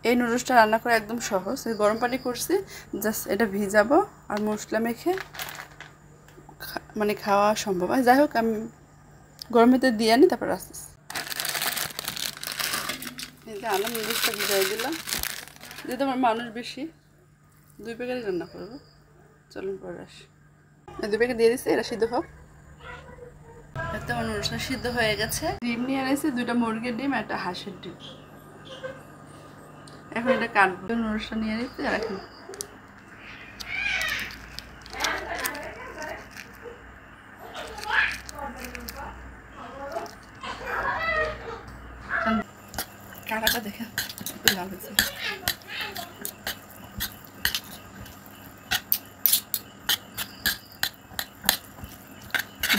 এই নুডলসটা রান্না করা একদম সহজ। গরম পানি করছি, জাস্ট এটা ভিজাবো আর মশলা মেখে মানে খাওয়া সম্ভব। আর যাই হোক আমি গরম ভিতরে দিয়ে আনি, তারপর আসতেছি। এই যে আলু নুডলসটা ভিজাই দিলাম, যেহেতু আমার মানুষ বেশি 2 প্যাকেটই রান্না করবো। চলুন পরে আসি। 2 প্যাকেট দিয়ে দিচ্ছি, এটা সিদ্ধ হোক। এতে আমার নুডলসটা সিদ্ধ হয়ে গেছে। ডিম নিয়ে এনেছি, 2টা মুরগির ডিম, 1টা হাঁসের ডিম। এখন এটা কাটবো। নুডলসটা নিয়ে নিচ্ছি আর এখন কাটাটা দেখে একটু লাল হয়েছে।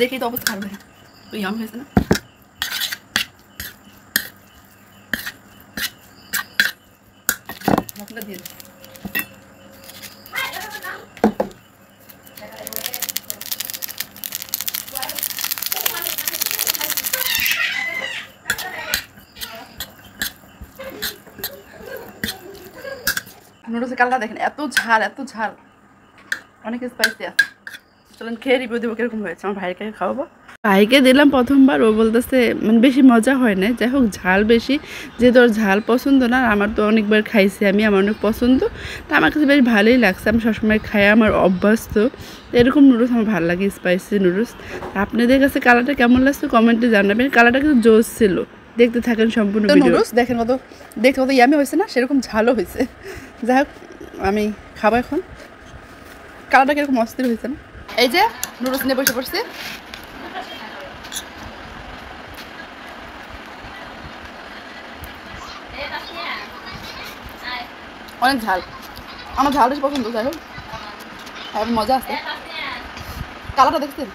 দেখি তো অবস্থা খারাপ হয়, তো ইয়াম হয়েছে না। মশলা দিয়ে দিই। নুডলসের কালারটা দেখেন, এত ঝাল এত ঝাল, অনেক স্পাইসি আছে। চলুন খেয়ে রিভিউ দেবো কিরকম হয়েছে। আমার ভাইকে খাওয়াবো। ভাইকে দিলাম প্রথমবার, ও বলতেছে মানে বেশি মজা হয় না, যাই হোক ঝাল বেশি, যেহেতু ওর ঝাল পছন্দ না। আমার তো অনেকবার খাইছি আমি, আমার অনেক পছন্দ, তো আমার কাছে বেশ ভালোই লাগছে। আমি সবসময় খাই, আমার অভ্যাস। তো এরকম নুডলস আমার ভালো লাগে, স্পাইসি নুডলস। আপনাদের কাছে কালারটা কেমন লাগছে কমেন্টে জানাবেন। কালারটা কিন্তু জোস ছিল। দেখতে থাকেন সম্পূর্ণ নুডলস। দেখেন কত দেখতে কত ইয়ামি হয়েছে না, সেরকম ঝালও হয়েছে। যাই হোক আমি খাবো এখন। কালারটা কিরকম অস্থির হয়েছে না। এই যে নুডলস নিয়ে বসে পড়ছি। অনেক ঝাল, আমার ঝাল বেশি পছন্দ। যাই হোক মজা আছে। কালারটা দেখছেন,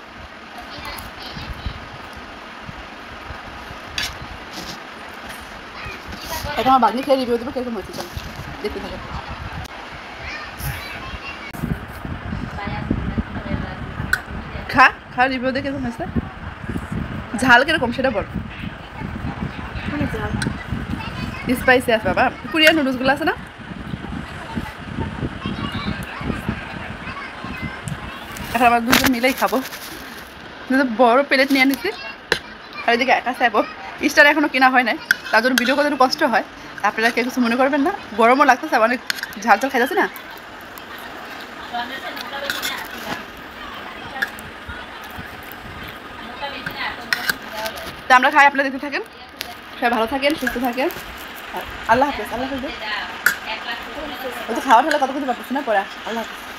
এটা আমার বাগনি খেয়ে রিভিউ দেবো কিরকম হয়েছে। দেখতে থাকেন। খা রিভিউ দেখে কিরকম হয়েছে। ঝাল কিরকম সেটা বল। স্পাইসি আছে বাবা। কোরিয়ান নুডলসগুলো আছে না, এখন আমরা দুজন মিলেই খাবো। বড় প্লেট নিয়ে নিচ্ছি। আর এদিকে একা চাইবো, স্টার এখনও কেনা হয় নাই, তার জন্য ভিডিও করতে একটু কষ্ট হয়। আপনারা কেউ কিছু মনে করবেন না। গরমও লাগতেছে, অনেক ঝাল ঝাল খাইতেছি না। তা আমরা খাই, আপনারা দেখতে থাকেন। সবাই ভালো থাকেন, সুস্থ থাকেন। আল্লাহ হাফেজ। আল্লাহ হাফেজ। ওই তো খাওয়া ঠেলা কত কিছু পারতেছি না, পরে আল্লাহ হাফেজ।